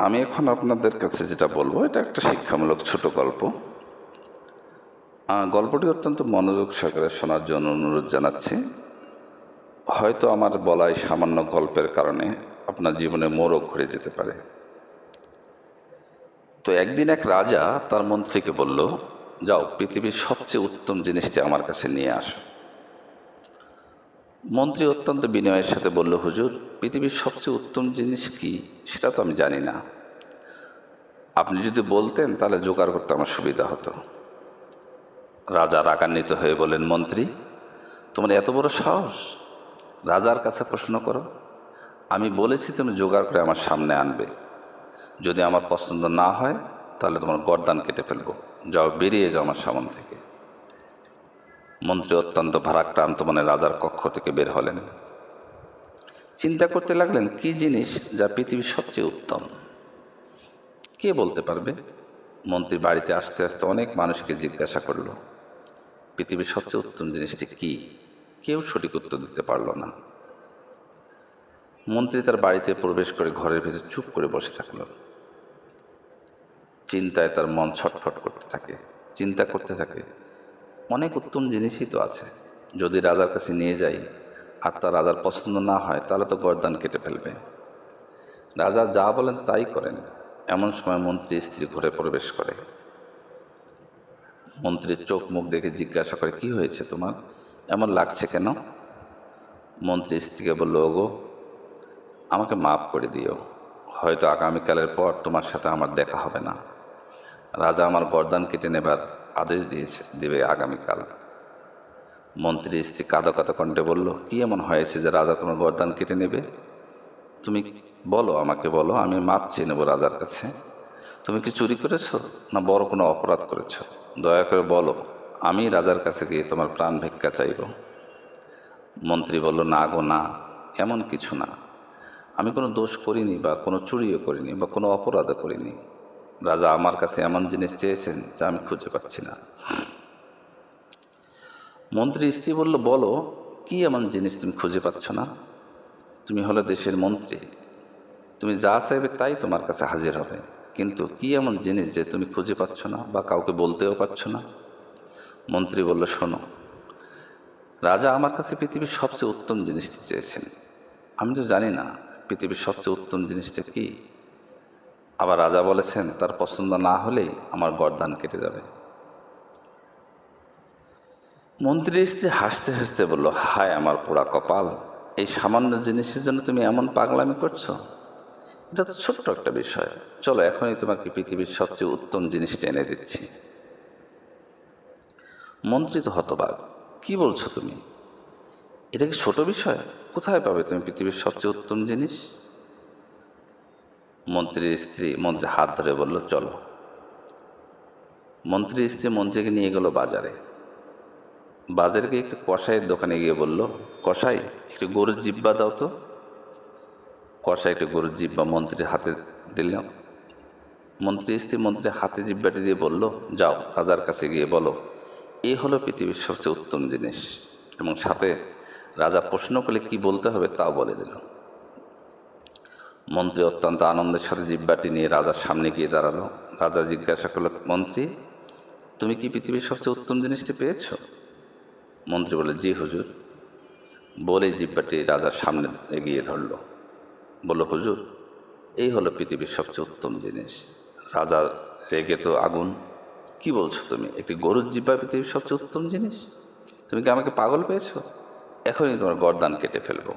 আমি এখন আপনাদের কাছে যেটা বলবো এটা একটা শিক্ষামূলক ছোট গল্প। গল্পটি অত্যন্ত মনোযোগ সহকারে শোনার জন্য অনুরোধ জানাচ্ছি। হয়তো আমার বলাই সামান্য গল্পের কারণে আপনার জীবনে মোড়ও ঘুরে যেতে পারে। তো একদিন এক রাজা তার মন্ত্রীকে বলল, যাও পৃথিবীর সবচেয়ে উত্তম জিনিসটি আমার কাছে নিয়ে আসো। মন্ত্রী অত্যন্ত বিনয়ের সাথে বলল, হুজুর, পৃথিবীর সবচেয়ে উত্তম জিনিস কি সেটা তো আমি জানি না। আপনি যদি বলতেন তাহলে জোগাড় করতে আমার সুবিধা হতো। রাজা রাগান্বিত হয়ে বলেন, মন্ত্রী, তোমার এত বড় সাহস রাজার কাছে প্রশ্ন করো? আমি বলেছি তুমি জোগাড় করে আমার সামনে আনবে। যদি আমার পছন্দ না হয় তাহলে তোমার গর্দান কেটে ফেলবো। যাও, বেরিয়ে যাও আমার সামনে থেকে। মন্ত্রী অত্যন্ত ভারাক্রান্ত মনে রাজার কক্ষ থেকে বের হলেন। চিন্তা করতে লাগলেন, কি জিনিস যা পৃথিবীর সবচেয়ে উত্তম? কে বলতে পারবে? মন্ত্রী বাড়িতে আসতে আসতে অনেক মানুষকে জিজ্ঞাসা করল, পৃথিবীর সবচেয়ে উত্তম জিনিসটি কি? কেউ সঠিক উত্তর দিতে পারল না। মন্ত্রী তার বাড়িতে প্রবেশ করে ঘরের ভিতর চুপ করে বসে থাকল। চিন্তায় তার মন ছটফট করতে থাকে, চিন্তা করতে থাকে, অনেক উত্তম জিনিসই তো আছে। যদি রাজার কাছে নিয়ে যাই আর তার রাজার পছন্দ না হয় তাহলে তো গর্দান কেটে ফেলবে। রাজা যা বলেন তাই করেন। এমন সময় মন্ত্রী স্ত্রী ঘরে প্রবেশ করে। মন্ত্রীর চোখ মুখ দেখে জিজ্ঞাসা করে, কি হয়েছে তোমার, এমন লাগছে কেন? মন্ত্রী স্ত্রীকে বলল, ওগো, আমাকে মাফ করে দিও। হয়তো আগামীকালের পর তোমার সাথে আমার দেখা হবে না। রাজা আমার গর্দান কেটে নেবার আদেশ দেবে আগামীকাল। মন্ত্রীর স্ত্রী কাঁদো কাঁদো কণ্ঠে বলল, কি এমন হয়েছে যে রাজা তোমার গর্দান কেটে নেবে? তুমি বলো, আমাকে বলো, আমি মাপ চেয়ে নেব রাজার কাছে। তুমি কি চুরি করেছো না বড় কোনো অপরাধ করেছো? দয়া করে বলো, আমি রাজার কাছে গিয়ে তোমার প্রাণ ভিক্ষা চাইব। মন্ত্রী বলল, না গো না, এমন কিছু না। আমি কোনো দোষ করিনি বা কোনো চুরিও করিনি বা কোনো অপরাধও করিনি। রাজা আমার কাছে এমন জিনিস চেয়েছেন যা আমি খুঁজে পাচ্ছি না। মন্ত্রী স্ত্রী বলল, বলো, কি এমন জিনিস তুমি খুঁজে পাচ্ছ না? তুমি হলে দেশের মন্ত্রী, তুমি যা চাইবে তাই তোমার কাছে হাজির হবে। কিন্তু কি এমন জিনিস যে তুমি খুঁজে পাচ্ছ না বা কাউকে বলতেও পারছ না? মন্ত্রী বলল, শোনো, রাজা আমার কাছে পৃথিবীর সবচেয়ে উত্তম জিনিসটি চেয়েছেন। আমি তো জানি না পৃথিবীর সবচেয়ে উত্তম জিনিসটা কি। আবার রাজা বলেছেন তার পছন্দ না হলেই আমার গর্দান কেটে যাবে। মন্ত্রীর স্ত্রী হাসতে হাসতে বলল, হায় আমার পোড়া কপাল, এই সামান্য জিনিসের জন্য তুমি এমন পাগলামি করছো? এটা তো ছোট্ট একটা বিষয়। চলো, এখনই তোমাকে পৃথিবীর সবচেয়ে উত্তম জিনিসটা এনে দিচ্ছি। মন্ত্রী তো হতবাক, কি বলছো তুমি? এটা কি ছোট বিষয়? কোথায় পাবে তুমি পৃথিবীর সবচেয়ে উত্তম জিনিস? মন্ত্রীর স্ত্রী মন্ত্রীর হাত ধরে বলল, চলো। মন্ত্রীর স্ত্রী মন্ত্রীকে নিয়ে গেল বাজারে। বাজারে গিয়ে একটু কসাইয়ের দোকানে গিয়ে বলল, কসাই, একটু গরুর জিব্বা দাও তো। কসাই একটু গরুর জিব্বা মন্ত্রীর হাতে দিল। মন্ত্রী স্ত্রী মন্ত্রীর হাতে জিব্বাটি দিয়ে বলল, যাও রাজার কাছে গিয়ে বলো, এই হলো পৃথিবীর সবচেয়ে উত্তম জিনিস। এবং সাথে রাজা প্রশ্ন করলে কি বলতে হবে তাও বলে দিল। মন্ত্রী অত্যন্ত আনন্দের সাথে জিব্বাটি নিয়ে রাজার সামনে গিয়ে দাঁড়ালো। রাজা জিজ্ঞাসা করল, মন্ত্রী, তুমি কি পৃথিবীর সবচেয়ে উত্তম জিনিসটি পেয়েছ? মন্ত্রী বলে, জি হুজুর। বলে জিব্বাটি রাজার সামনে এগিয়ে ধরল। বলল, হুজুর, এই হলো পৃথিবীর সবচেয়ে উত্তম জিনিস। রাজার রেগে তো আগুন। কি বলছো তুমি? একটি গরুর জিব্বা পৃথিবীর সবচেয়ে উত্তম জিনিস? তুমি কি আমাকে পাগল পেয়েছো? এখনই তোমার গর্দান কেটে ফেলবো।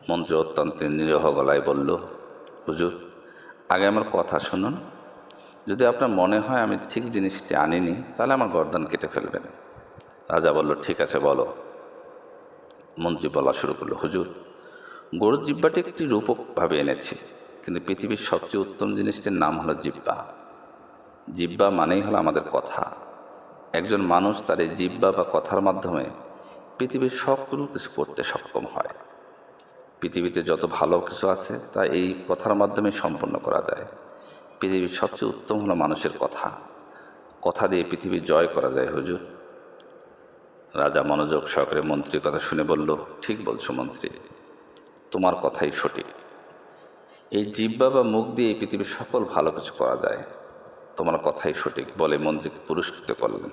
মন্ত্রী অত্যন্ত নিরীহ গলায় বলল, হুজুর, আগে আমার কথা শুনুন। যদি আপনার মনে হয় আমি ঠিক জিনিসটি আনিনি তাহলে আমার গর্দান কেটে ফেলবেন। রাজা বলল, ঠিক আছে, বলো। মন্ত্রী বলা শুরু করলো, হুজুর, গরুর জিব্বাটি একটি রূপকভাবে এনেছি, কিন্তু পৃথিবীর সবচেয়ে উত্তম জিনিসটির নাম হলো জিব্বা। জিব্বা মানেই হলো আমাদের কথা। একজন মানুষ তার এই জিব্বা বা কথার মাধ্যমে পৃথিবীর সকল কিছু করতে সক্ষম হয়। পৃথিবীতে যত ভালো কিছু আছে তা এই কথার মাধ্যমে সম্পন্ন করা যায়। পৃথিবীর সবচেয়ে উত্তম হলো মানুষের কথা। কথা দিয়ে পৃথিবী জয় করা যায় হুজুর। রাজা মনোযোগ সহকারে মন্ত্রীর কথা শুনে বলল, ঠিক বলছো মন্ত্রী, তোমার কথাই সঠিক। এই জিহ্বা বা মুখ দিয়ে এই পৃথিবীর সকল ভালো কিছু করা যায়। তোমার কথাই সঠিক বলে মন্ত্রীকে পুরস্কৃত করলেন।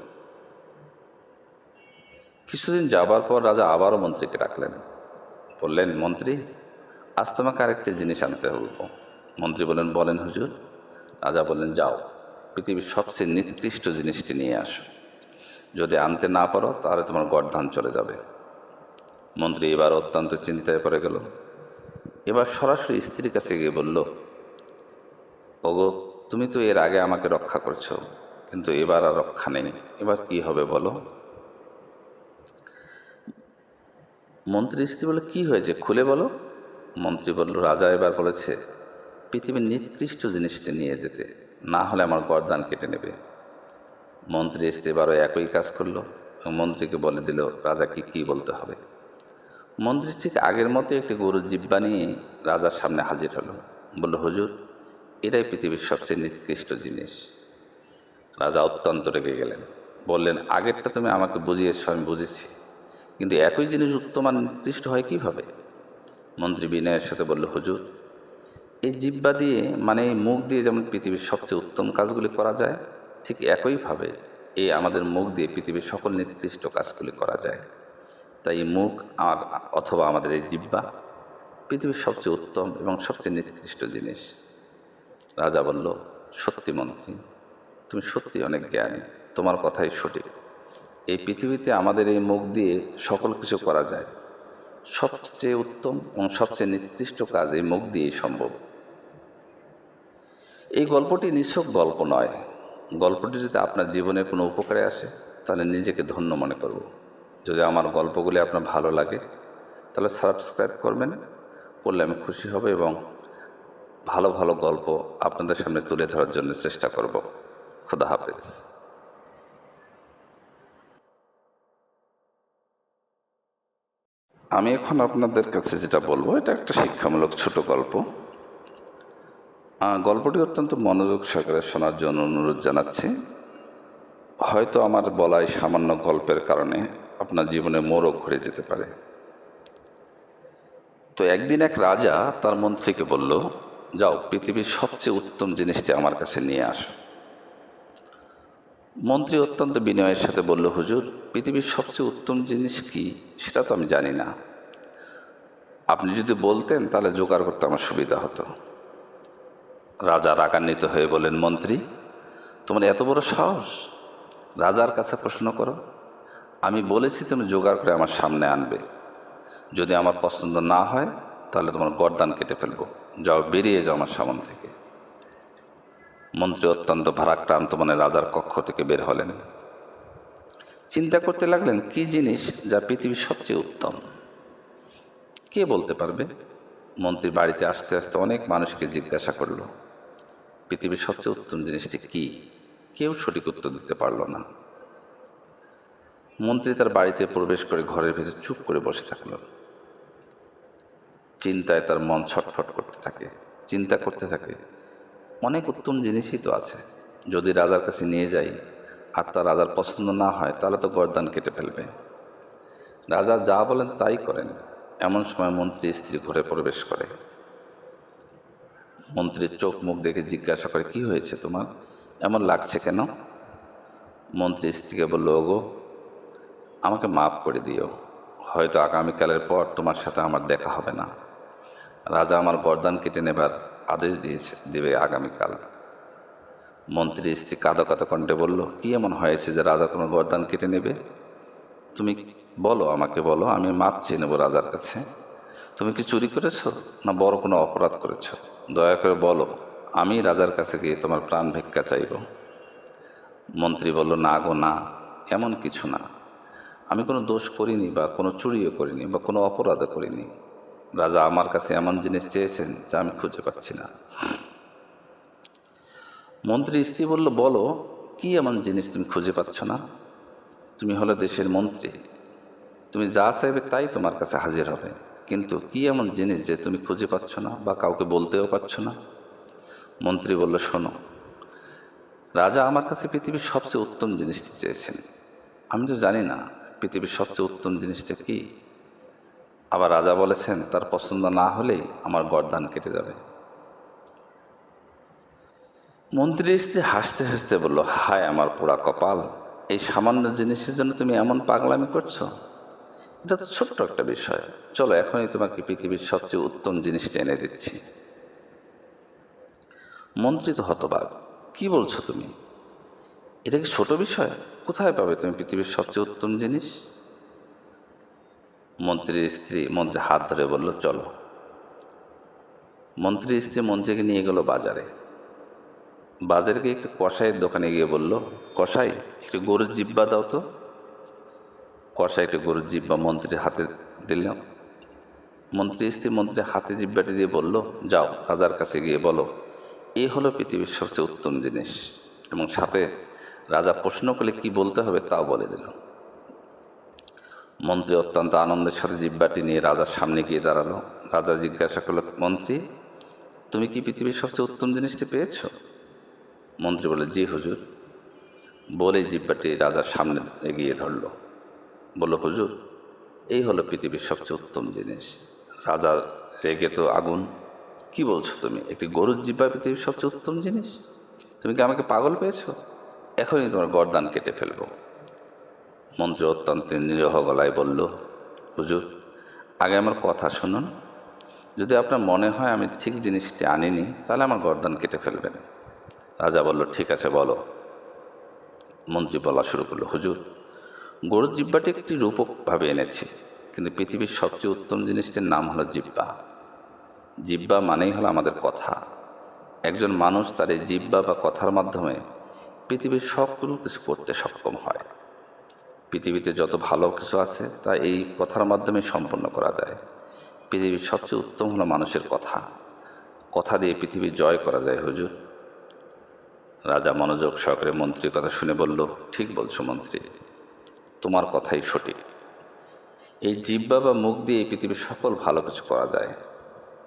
কিছুদিন যাবার পর রাজা আবারও মন্ত্রীকে ডাকলেন, বললেন, মন্ত্রী, আজ তোমাকে আরেকটি জিনিস আনতে বলবো। মন্ত্রী বললেন, বলেন হুজুর। রাজা বললেন, যাও, পৃথিবীর সবচেয়ে নিকৃষ্ট জিনিসটি নিয়ে আসো। যদি আনতে না পারো তাহলে তোমার গর্দান চলে যাবে। মন্ত্রী এবার অত্যন্ত চিন্তায় পড়ে গেল। এবার সরাসরি স্ত্রীর কাছে গিয়ে বলল, ওগো, তুমি তো এর আগে আমাকে রক্ষা করছো, কিন্তু এবার আর রক্ষা নেই, এবার কি হবে বলো। মন্ত্রী স্ত্রী বলে, কি হয়েছে খুলে বলো। মন্ত্রী বলল, রাজা এবার বলেছে পৃথিবীর নিকৃষ্ট জিনিসটি নিয়ে যেতে, না হলে আমার গর্দান কেটে নেবে। মন্ত্রী স্ত্রী এবারও একই কাজ করলো এবং মন্ত্রীকে বলে দিল রাজাকে কী বলতে হবে। মন্ত্রী ঠিক আগের মতো একটি গরুর জিহ্বা নিয়ে রাজার সামনে হাজির হলো। বলল, হুজুর, এটাই পৃথিবীর সবচেয়ে নিকৃষ্ট জিনিস। রাজা অত্যন্ত রেগে গেলেন, বললেন, আগেরটা তুমি আমাকে বুঝিয়েছ, আমি বুঝেছি, কিন্তু একই জিনিস উত্তম আর নিকৃষ্ট হয় কীভাবে? মন্ত্রী বিনয়ের সাথে বলল, হুজুর, এই জিহ্বা দিয়ে মানে এই মুখ দিয়ে যেমন পৃথিবীর সবচেয়ে উত্তম কাজগুলি করা যায়, ঠিক একইভাবে এই আমাদের মুখ দিয়ে পৃথিবীর সকল নিকৃষ্ট কাজগুলি করা যায়। তাই এই মুখ আর অথবা আমাদের এই জিহ্বা পৃথিবীর সবচেয়ে উত্তম এবং সবচেয়ে নিকৃষ্ট জিনিস। রাজা বলল, সত্যি মন্ত্রী, তুমি সত্যি অনেক জ্ঞানী, তোমার কথাই সঠিক। এই পৃথিবীতে আমাদের এই মুখ দিয়ে সকল কিছু করা যায়। সবচেয়ে উত্তম এবং সবচেয়ে নিকৃষ্ট কাজ এই মুখ দিয়েই সম্ভব। এই গল্পটি নিছক গল্প নয়। গল্পটি যদি আপনার জীবনে কোনো উপকারে আসে তাহলে নিজেকে ধন্য মনে করব। যদি আমার গল্পগুলি আপনার ভালো লাগে তাহলে সাবস্ক্রাইব করবেন, করলে আমি খুশি হব এবং ভালো ভালো গল্প আপনাদের সামনে তুলে ধরার জন্য চেষ্টা করব। খোদা হাফেজ। আমি এখন আপনাদের কাছে যেটা বলবো এটা একটা শিক্ষামূলক ছোট গল্প। গল্পটি অত্যন্ত মনোযোগ সহকারে শোনার জন্য অনুরোধ জানাচ্ছি। হয়তো আমার বলাই সামান্য গল্পের কারণে আপনার জীবনে মোড়ও ঘুরে যেতে পারে। তো একদিন এক রাজা তার মন্ত্রীকে বলল, যাও, পৃথিবীর সবচেয়ে উত্তম জিনিসটি আমার কাছে নিয়ে আসো। মন্ত্রী অত্যন্ত বিনয়ের সাথে বলল, হুজুর, পৃথিবীর সবচেয়ে উত্তম জিনিস কি সেটা তো আমি জানি না, আপনি যদি বলতেন তাহলে জোগাড় করতে আমার সুবিধা হতো। রাজা রাগান্বিত হয়ে বলেন, মন্ত্রী, তোমার এত বড় সাহস, রাজার কাছে প্রশ্ন করো। আমি বলেছি তুমি জোগাড় করে আমার সামনে আনবে। যদি আমার পছন্দ না হয় তাহলে তোমার গর্দান কেটে ফেলবো। যাও, বেরিয়ে যাও আমার সামনে থেকে। মন্ত্রী অত্যন্ত ভারাক্রান্ত মনে রাজার কক্ষ থেকে বের হলেন। চিন্তা করতে লাগলেন, কি জিনিস যা পৃথিবীর সবচেয়ে উত্তম, কে বলতে পারবে? মন্ত্রী বাড়িতে আসতে আসতে অনেক মানুষকে জিজ্ঞাসা করল, পৃথিবীর সবচেয়ে উত্তম জিনিসটি কি? কেউ সঠিক উত্তর দিতে পারল না। মন্ত্রী তার বাড়িতে প্রবেশ করে ঘরের ভিতর চুপ করে বসে থাকল। চিন্তায় তার মন ছটফট করতে থাকে, চিন্তা করতে থাকে, অনেক উত্তম জিনিসই তো আছে। যদি রাজার কাছে নিয়ে যাই আর তা রাজার পছন্দ না হয় তাহলে তো গর্দান কেটে ফেলবে। রাজা যা বলেন তাই করেন। এমন সময় মন্ত্রী স্ত্রী ঘরে প্রবেশ করে। মন্ত্রীর চোখ মুখ দেখে জিজ্ঞাসা করে, কি হয়েছে তোমার, এমন লাগছে কেন? মন্ত্রী স্ত্রীকে বলল, ওগো, আমাকে মাফ করে দিও, হয়তো আগামীকালের পর তোমার সাথে আমার দেখা হবে না। রাজা আমার গর্দান কেটে নেবার আদেশ দেবে আগামীকাল। মন্ত্রী স্ত্রী কাঁদো কাঁদো কণ্ঠে বলল, কি এমন হয়েছে যে রাজা তোমার গর্দান কেটে নেবে? তুমি বলো, আমাকে বলো, আমি মাপ চেয়ে নেব রাজার কাছে। তুমি কি চুরি করেছ না বড় কোনো অপরাধ করেছ? দয়া করে বলো, আমি রাজার কাছে গিয়ে তোমার প্রাণ ভিক্ষা চাইব। মন্ত্রী বলল, না গো না, এমন কিছু না, আমি কোনো দোষ করিনি বা কোনো চুরিও করিনি বা কোনো অপরাধও করিনি। রাজা আমার কাছে এমন জিনিস চেয়েছেন যা আমি খুঁজে পাচ্ছি না। মন্ত্রী স্ত্রী বলল, বলো, কি এমন জিনিস তুমি খুঁজে পাচ্ছ না? তুমি হলে দেশের মন্ত্রী, তুমি যা চাইবে তাই তোমার কাছে হাজির হবে, কিন্তু কি এমন জিনিস যে তুমি খুঁজে পাচ্ছ না বা কাউকে বলতেও পারছ না? মন্ত্রী বলল, শোনো, রাজা আমার কাছে পৃথিবীর সবচেয়ে উত্তম জিনিসটি চেয়েছেন। আমি তো জানি না পৃথিবীর সবচেয়ে উত্তম জিনিসটা কি। আবার রাজা বলেছেন তার পছন্দ না হলেই আমার গর্দান কেটে যাবে। মন্ত্রীর স্ত্রী হাসতে হাসতে বলল, হায় আমার পোড়া কপাল, এই সামান্য জিনিসের জন্য তুমি এমন পাগলামি করছো? এটা তো ছোট্ট একটা বিষয়, চলো এখনই তোমাকে পৃথিবীর সবচেয়ে উত্তম জিনিসটা এনে দিচ্ছি। মন্ত্রী তো হতবাক, কি বলছো তুমি? এটা কি ছোট বিষয়? কোথায় পাবে তুমি পৃথিবীর সবচেয়ে উত্তম জিনিস? মন্ত্রীর স্ত্রী মন্ত্রীর হাত ধরে বলল, চলো। মন্ত্রীর স্ত্রী মন্ত্রীকে নিয়ে গেল বাজারে। বাজারে গিয়ে একটু কসাইয়ের দোকানে গিয়ে বলল, কসাই, একটু গরুর জিব্বা দাও তো। কসাই একটু গরুর জিব্বা মন্ত্রীর হাতে দিল। মন্ত্রীর স্ত্রী মন্ত্রীর হাতে জিব্বাটি দিয়ে বলল, যাও রাজার কাছে গিয়ে বলো এই হলো পৃথিবীর সবচেয়ে উত্তম জিনিস, এবং সাথে রাজা প্রশ্ন করলে কি বলতে হবে তাও বলে দিল। মন্ত্রী অত্যন্ত আনন্দের সাথে জিব্বাটি নিয়ে রাজার সামনে গিয়ে দাঁড়ালো। রাজা জিজ্ঞাসা করল, মন্ত্রী, তুমি কি পৃথিবীর সবচেয়ে উত্তম জিনিসটি পেয়েছ? মন্ত্রী বলে, জি হুজুর। বলে জিব্বাটি রাজার সামনে এগিয়ে ধরল, বলল, হুজুর, এই হলো পৃথিবীর সবচেয়ে উত্তম জিনিস। রাজা রেগে তো আগুন, কি বলছো তুমি? একটি গরুর জিব্বা পৃথিবীর সবচেয়ে উত্তম জিনিস? তুমি কি আমাকে পাগল পেয়েছ? এখনই তোমার গর্দান কেটে ফেলব। মন্ত্রী অত্যন্ত নিরীহ গলায় বলল, হুজুর, আগে আমার কথা শুনুন। যদি আপনার মনে হয় আমি ঠিক জিনিসটি আনিনি, তাহলে আমার গর্দান কেটে ফেলবেন। রাজা বলল, ঠিক আছে, বলো। মন্ত্রী বলা শুরু করলো, হুজুর, গরুর জিব্বাটি একটি রূপকভাবে এনেছি, কিন্তু পৃথিবীর সবচেয়ে উত্তম জিনিসটির নাম হলো জিব্বা। জিব্বা মানেই হলো আমাদের কথা। একজন মানুষ তার এই জিব্বা বা কথার মাধ্যমে পৃথিবীর সবগুলো কিছু করতে সক্ষম হয়। পৃথিবীতে যত ভালো কিছু আছে তা এই কথার মাধ্যমে সম্পন্ন করা যায়। পৃথিবীর সবচেয়ে উত্তম হলো মানুষের কথা। কথা দিয়ে পৃথিবী জয় করা যায় হুজুর। রাজা মনোযোগ সহকারে মন্ত্রীর কথা শুনে বলল, ঠিক বলছো মন্ত্রী, তোমার কথাই সঠিক। এই জিহ্বা বা মুখ দিয়ে পৃথিবীর সকল ভালো কিছু করা যায়।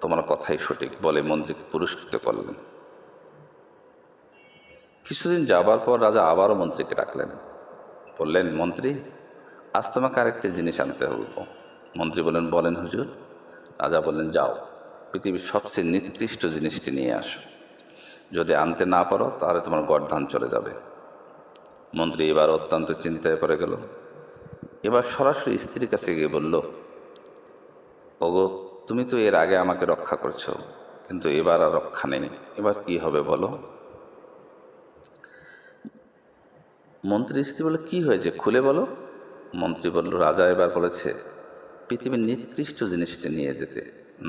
তোমার কথাই সঠিক বলে মন্ত্রীকে পুরস্কৃত করলেন। কিছুদিন যাবার পর রাজা আবারও মন্ত্রীকে ডাকলেন, বললেন, মন্ত্রী, আজ তোমাকে আরেকটি জিনিস আনতে বলবো। মন্ত্রী বললেন, বলেন হুজুর। রাজা বললেন, যাও পৃথিবীর সবচেয়ে নিকৃষ্ট জিনিসটি নিয়ে আসো। যদি আনতে না পারো তাহলে তোমার গর্দান চলে যাবে। মন্ত্রী এবার অত্যন্ত চিন্তায় পড়ে গেল। এবার সরাসরি স্ত্রীর কাছে গিয়ে বলল, ওগো, তুমি তো এর আগে আমাকে রক্ষা করছো, কিন্তু এবার আর রক্ষা নেই। এবার কি হবে বলো? মন্ত্রীর স্ত্রী বলে, কি হয়েছে খুলে বলো। মন্ত্রী বলল, রাজা এবার বলেছে পৃথিবীর নিকৃষ্ট জিনিসটি নিয়ে যেতে,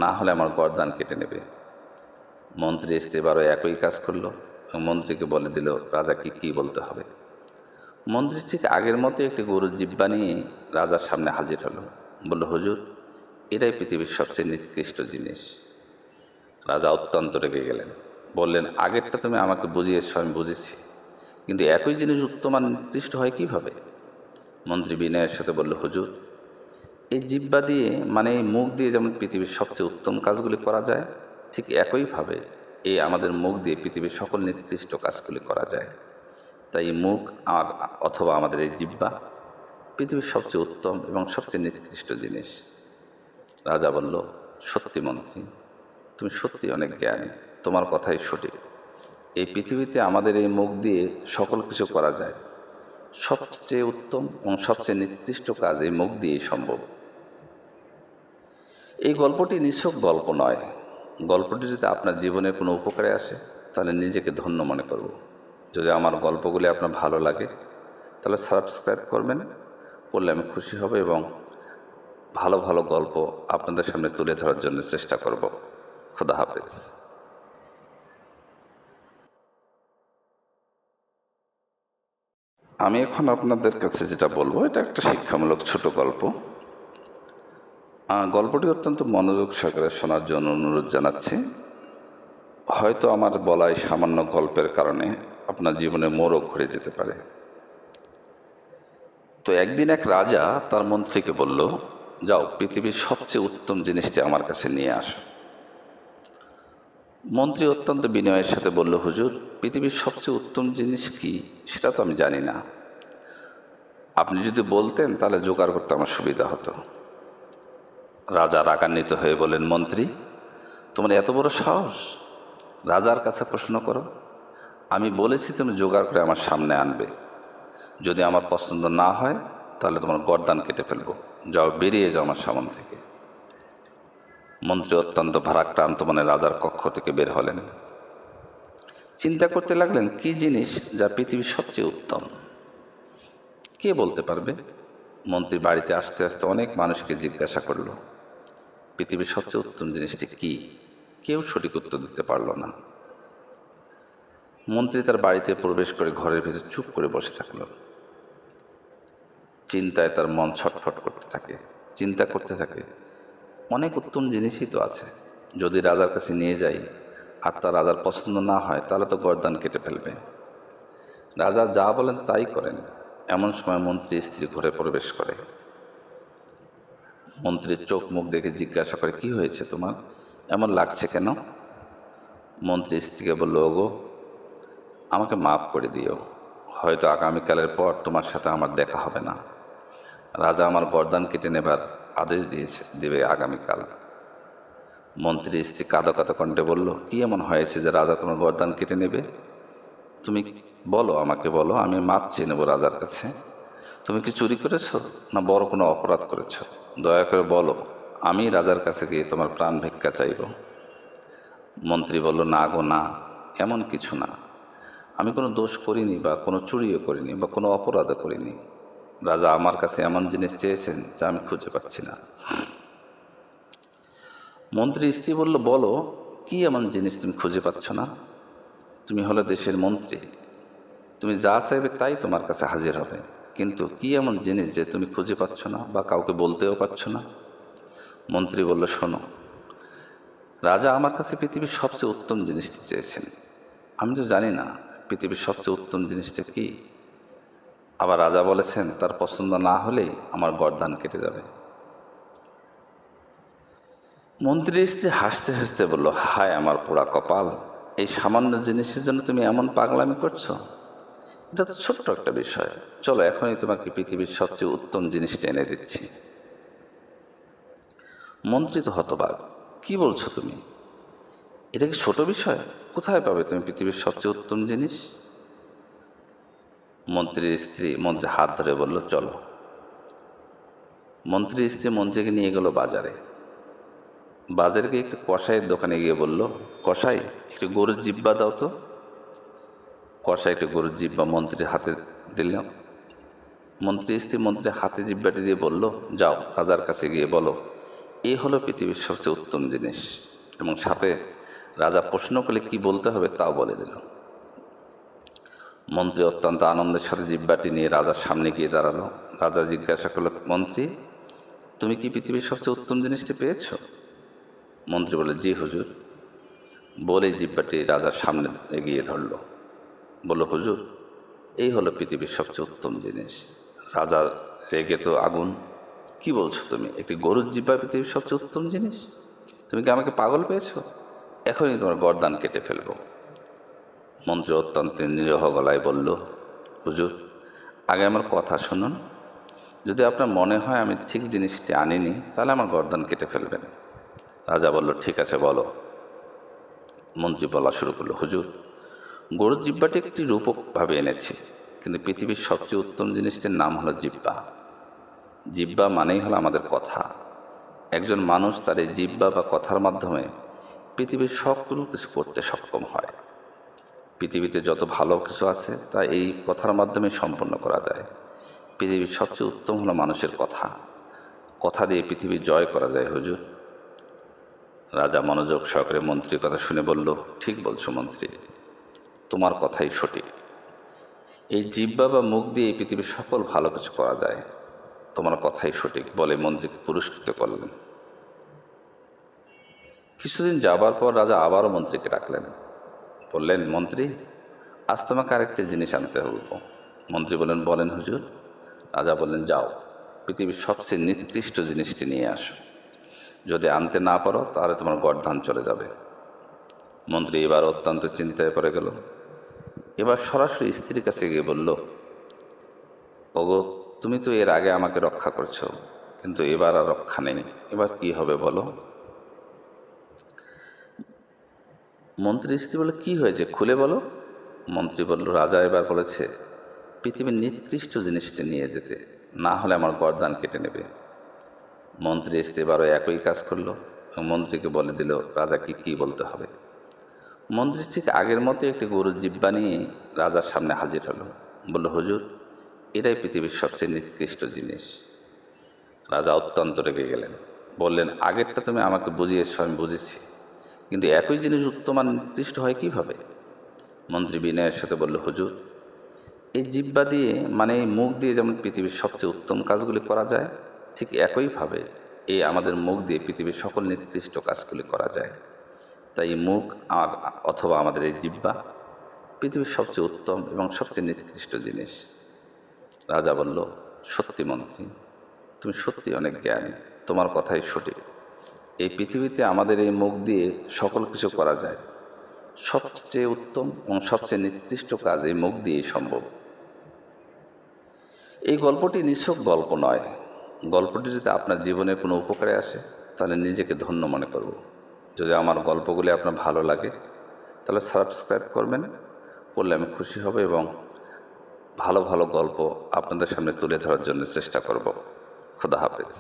না হলে আমার গর্দান কেটে নেবে। মন্ত্রী স্ত্রী এবারও একই কাজ করলো এবং মন্ত্রীকে বলে দিল রাজাকে কি বলতে হবে। মন্ত্রী ঠিক আগের মতো একটি গরুর জিব্বা নিয়ে রাজার সামনে হাজির হলো। বলল, হুজুর, এটাই পৃথিবীর সবচেয়ে নিকৃষ্ট জিনিস। রাজা অত্যন্ত রেগে গেলেন, বললেন, আগেরটা তুমি আমাকে বুঝিয়েছ, আমি বুঝেছি, কিন্তু একই জিনিস উত্তম আর নিকৃষ্ট হয় কীভাবে? মন্ত্রী বিনয়ের সাথে বলল, হুজুর, এই জিহ্বা দিয়ে মানে এই মুখ দিয়ে যেমন পৃথিবীর সবচেয়ে উত্তম কাজগুলি করা যায়, ঠিক একইভাবে এই আমাদের মুখ দিয়ে পৃথিবীর সকল নিকৃষ্ট কাজগুলি করা যায়। তাই এই মুখ আর অথবা আমাদের এই জিহ্বা পৃথিবীর সবচেয়ে উত্তম এবং সবচেয়ে নিকৃষ্ট জিনিস। রাজা বলল, সত্যি মন্ত্রী, তুমি সত্যি অনেক জ্ঞানী, তোমার কথাই সঠিক। এই পৃথিবীতে আমাদের এই মুখ দিয়ে সকল কিছু করা যায়। সবচেয়ে উত্তম এবং সবচেয়ে নিকৃষ্ট কাজ এই মুখ দিয়েই সম্ভব। এই গল্পটি নিছক গল্প নয়। গল্পটি যদি আপনার জীবনে কোনো উপকারে আসে তাহলে নিজেকে ধন্য মনে করব। যদি আমার গল্পগুলি আপনার ভালো লাগে তাহলে সাবস্ক্রাইব করবেন, করলে আমি খুশি হব এবং ভালো ভালো গল্প আপনাদের সামনে তুলে ধরার জন্য চেষ্টা করব। খোদা হাফেজ। আমি এখন আপনাদের কাছে যেটা বলবো এটা একটা শিক্ষামূলক ছোট গল্প। গল্পটি অত্যন্ত মনোযোগ সহকারে শোনার জন্য অনুরোধ জানাচ্ছি। হয়তো আমার বলাই সামান্য গল্পের কারণে আপনার জীবনে মোড়ও ঘুরে যেতে পারে। তো একদিন এক রাজা তার মন্ত্রীকে বলল, যাও পৃথিবীর সবচেয়ে উত্তম জিনিসটি আমার কাছে নিয়ে আসো। মন্ত্রী অত্যন্ত বিনয়ের সাথে বলল, হুজুর, পৃথিবীর সবচেয়ে উত্তম জিনিস কি সেটা তো আমি জানি না। আপনি যদি বলতেন তাহলে জোগাড় করতে আমার সুবিধা হতো। রাজা রাগান্বিত হয়ে বলেন, মন্ত্রী, তোমার এত বড় সাহস রাজার কাছে প্রশ্ন করো? আমি বলেছি তুমি জোগাড় করে আমার সামনে আনবে। যদি আমার পছন্দ না হয় তাহলে তোমার গর্দান কেটে ফেলবো। যাও, বেরিয়ে যাও আমার সামনে থেকে। মন্ত্রী অত্যন্ত ভারাক্রান্ত মনে রাজার কক্ষ থেকে বের হলেন। চিন্তা করতে লাগলেন কি জিনিস যা পৃথিবীর সবচেয়ে উত্তম। কে বলতে পারবে? মন্ত্রী বাড়িতে আসতে আসতে অনেক মানুষকে জিজ্ঞাসা করল, পৃথিবীর সবচেয়ে উত্তম জিনিসটি কি? কেউ সঠিক উত্তর দিতে পারল না। মন্ত্রী তার বাড়িতে প্রবেশ করে ঘরের ভিতর চুপ করে বসে থাকল। চিন্তায় তার মন ছটফট করতে থাকে, চিন্তা করতে থাকে, অনেক উত্তম জিনিসই তো আছে। যদি রাজার কাছে নিয়ে যাই আর তার রাজার পছন্দ না হয় তাহলে তো গর্দান কেটে ফেলবে। রাজা যা বলেন তাই করেন। এমন সময় মন্ত্রী স্ত্রী ঘরে প্রবেশ করে। মন্ত্রীর চোখ মুখ দেখে জিজ্ঞাসা করে, কি হয়েছে তোমার, এমন লাগছে কেন? মন্ত্রী স্ত্রীকে বলল, ওগো, আমাকে মাফ করে দিও। হয়তো আগামীকালের পর তোমার সাথে আমার দেখা হবে না। রাজা আমার গর্দান কেটে নেবার আদেশ দেবে আগামীকাল। মন্ত্রীর স্ত্রী কাঁদো কাঁদো কণ্ঠে বলল, কি এমন হয়েছে যে রাজা তোমার গর্দান কেটে নেবে? তুমি বলো, আমাকে বলো, আমি মাপ চেয়ে নেব রাজার কাছে। তুমি কি চুরি করেছ না বড় কোনো অপরাধ করেছ? দয়া করে বলো, আমি রাজার কাছে গিয়ে তোমার প্রাণ ভিক্ষা চাইব। মন্ত্রী বলল, না গো না, এমন কিছু না। আমি কোনো দোষ করিনি বা কোনো চুরিও করিনি বা কোনো অপরাধও করিনি। রাজা আমার কাছে এমন জিনিস চেয়েছেন যা আমি খুঁজে পাচ্ছি না। মন্ত্রী স্ত্রী বলল, বলো, কি এমন জিনিস তুমি খুঁজে পাচ্ছ না? তুমি হলে দেশের মন্ত্রী, তুমি যা চাইবে তাই তোমার কাছে হাজির হবে। কিন্তু কি এমন জিনিস যে তুমি খুঁজে পাচ্ছ না বা কাউকে বলতেও পারছ না? মন্ত্রী বলল, শোনো, রাজা আমার কাছে পৃথিবীর সবচেয়ে উত্তম জিনিসটি চেয়েছেন। আমি তো জানি না পৃথিবীর সবচেয়ে উত্তম জিনিসটা কি। আবার রাজা বলেছেন তার পছন্দ না হলেই আমার গর্দান কেটে যাবে। মন্ত্রীর স্ত্রী হাসতে হাসতে বলল, হায় আমার পোড়া কপাল, এই সামান্য জিনিসের জন্য তুমি এমন পাগলামি করছো? এটা তো ছোট্ট একটা বিষয়। চলো, এখনই তোমাকে পৃথিবীর সবচেয়ে উত্তম জিনিসটা এনে দিচ্ছি। মন্ত্রী তো হতবাক, কি বলছো তুমি? এটা কি ছোট বিষয়? কোথায় পাবে তুমি পৃথিবীর সবচেয়ে উত্তম জিনিস? মন্ত্রীর স্ত্রী মন্ত্রীর হাত ধরে বলল, চলো। মন্ত্রীর স্ত্রী মন্ত্রীকে নিয়ে গেল বাজারে। বাজারে গিয়ে একটু কসাইয়ের দোকানে গিয়ে বলল, কসাই, একটু গরুর জিব্বা দাও তো। কসাই একটু গরুর জিব্বা মন্ত্রীর হাতে দিল। মন্ত্রীর স্ত্রী মন্ত্রীর হাতে জিব্বাটি দিয়ে বলল, যাও, রাজার কাছে গিয়ে বলো এই হলো পৃথিবীর সবচেয়ে উত্তম জিনিস। এবং সাথে রাজা প্রশ্ন করলে কি বলতে হবে তাও বলে দিল। মন্ত্রী অত্যন্ত আনন্দের সাথে জিব্বাটি নিয়ে রাজার সামনে গিয়ে দাঁড়ালো। রাজা জিজ্ঞাসা করল, মন্ত্রী, তুমি কি পৃথিবীর সবচেয়ে উত্তম জিনিসটি পেয়েছ? মন্ত্রী বলে, জি হুজুর। বলে জিব্বাটি রাজার সামনে এগিয়ে ধরল। বলল, হুজুর, এই হলো পৃথিবীর সবচেয়ে উত্তম জিনিস। রাজার রেগে তো আগুন। কি বলছো তুমি? একটি গরুর জিব্বা পৃথিবীর সবচেয়ে উত্তম জিনিস? তুমি কি আমাকে পাগল পেয়েছো? এখনই তোমার গর্দান কেটে ফেলব। মন্ত্রী অত্যন্ত নিরীহ গলায় বলল, হুজুর, আগে আমার কথা শুনুন। যদি আপনার মনে হয় আমি ঠিক জিনিসটি আনিনি তাহলে আমার গর্দান কেটে ফেলবেন। রাজা বলল, ঠিক আছে, বলো। মন্ত্রী বলা শুরু করলো, হুজুর, গরুর জিব্বাটি একটি রূপকভাবে এনেছি, কিন্তু পৃথিবীর সবচেয়ে উত্তম জিনিসটির নাম হলো জিব্বা। জিব্বা মানেই হলো আমাদের কথা। একজন মানুষ তার এই জিব্বা বা কথার মাধ্যমে পৃথিবীর সবগুলো কিছু করতে সক্ষম হয়। পৃথিবীতে যত ভালো কিছু আছে তা এই কথার মাধ্যমে সম্পন্ন করা যায়। পৃথিবীর সবচেয়ে উত্তম হলো মানুষের কথা। কথা দিয়ে পৃথিবী জয় করা যায় হুজুর। রাজা মনোযোগ সহকারে মন্ত্রীর কথা শুনে বলল, ঠিক বলছো মন্ত্রী, তোমার কথাই সঠিক। এই জিহ্বা বা মুখ দিয়ে এই পৃথিবীর সকল ভালো কিছু করা যায়। তোমার কথাই সঠিক বলে মন্ত্রীকে পুরস্কৃত করলেন। কিছুদিন যাবার পর রাজা আবারও মন্ত্রীকে ডাকলেন। বললেন, মন্ত্রী, আজ তোমাকে আরেকটি জিনিস আনতে বলবো। মন্ত্রী বললেন, বলেন হুজুর। রাজা বললেন, যাও, পৃথিবীর সবচেয়ে নিকৃষ্ট জিনিসটি নিয়ে আসো। যদি আনতে না পারো তাহলে তোমার গর্দান চলে যাবে। মন্ত্রী এবার অত্যন্ত চিন্তায় পড়ে গেল। এবার সরাসরি স্ত্রীর কাছে গিয়ে বলল, ওগো, তুমি তো এর আগে আমাকে রক্ষা করছো, কিন্তু এবার আর রক্ষা নেই। এবার কি হবে বলো? মন্ত্রী স্ত্রী বলে, কি হয়েছে খুলে বলো। মন্ত্রী বলল, রাজা এবার বলেছে পৃথিবীর নিকৃষ্ট জিনিসটি নিয়ে যেতে, না হলে আমার গর্দান কেটে নেবে। মন্ত্রী স্ত্রীবারও একই কাজ করলো এবং মন্ত্রীকে বলে দিল রাজাকে কী বলতে হবে। মন্ত্রী ঠিক আগের মতো একটি গরুর জিহ্বা নিয়ে রাজার সামনে হাজির হলো। বলল, হুজুর, এটাই পৃথিবীর সবচেয়ে নিকৃষ্ট জিনিস। রাজা অত্যন্ত রেগে গেলেন, বললেন, আগেরটা তুমি আমাকে বুঝিয়েছ, আমি বুঝেছি, কিন্তু একই জিনিস উত্তম আর নিকৃষ্ট হয় কীভাবে? মন্ত্রী বিনয়ের সাথে বলল, হুজুর, এই জিহ্বা দিয়ে মানে এই মুখ দিয়ে যেমন পৃথিবীর সবচেয়ে উত্তম কাজগুলি করা যায়, ঠিক একইভাবে এই আমাদের মুখ দিয়ে পৃথিবীর সকল নিকৃষ্ট কাজগুলি করা যায়। তাই এই মুখ অথবা আমাদের এই জিহ্বা পৃথিবীর সবচেয়ে উত্তম এবং সবচেয়ে নিকৃষ্ট জিনিস। রাজা বলল, সত্যি মন্ত্রী, তুমি সত্যি অনেক জ্ঞানী, তোমার কথাই সঠিক। এই পৃথিবীতে আমাদের এই মুখ দিয়ে সকল কিছু করা যায়। সবচেয়ে উত্তম এবং সবচেয়ে নিকৃষ্ট কাজ এই মুখ দিয়েই সম্ভব। এই গল্পটি নিছক গল্প নয়। গল্পটি যদি আপনার জীবনের কোনো উপকারে আসে তাহলে নিজেকে ধন্য মনে করব। যদি আমার গল্পগুলি আপনার ভালো লাগে তাহলে সাবস্ক্রাইব করবেন, করলে আমি খুশি হব এবং ভালো ভালো গল্প আপনাদের সামনে তুলে ধরার জন্য চেষ্টা করব। খোদা হাফেজ।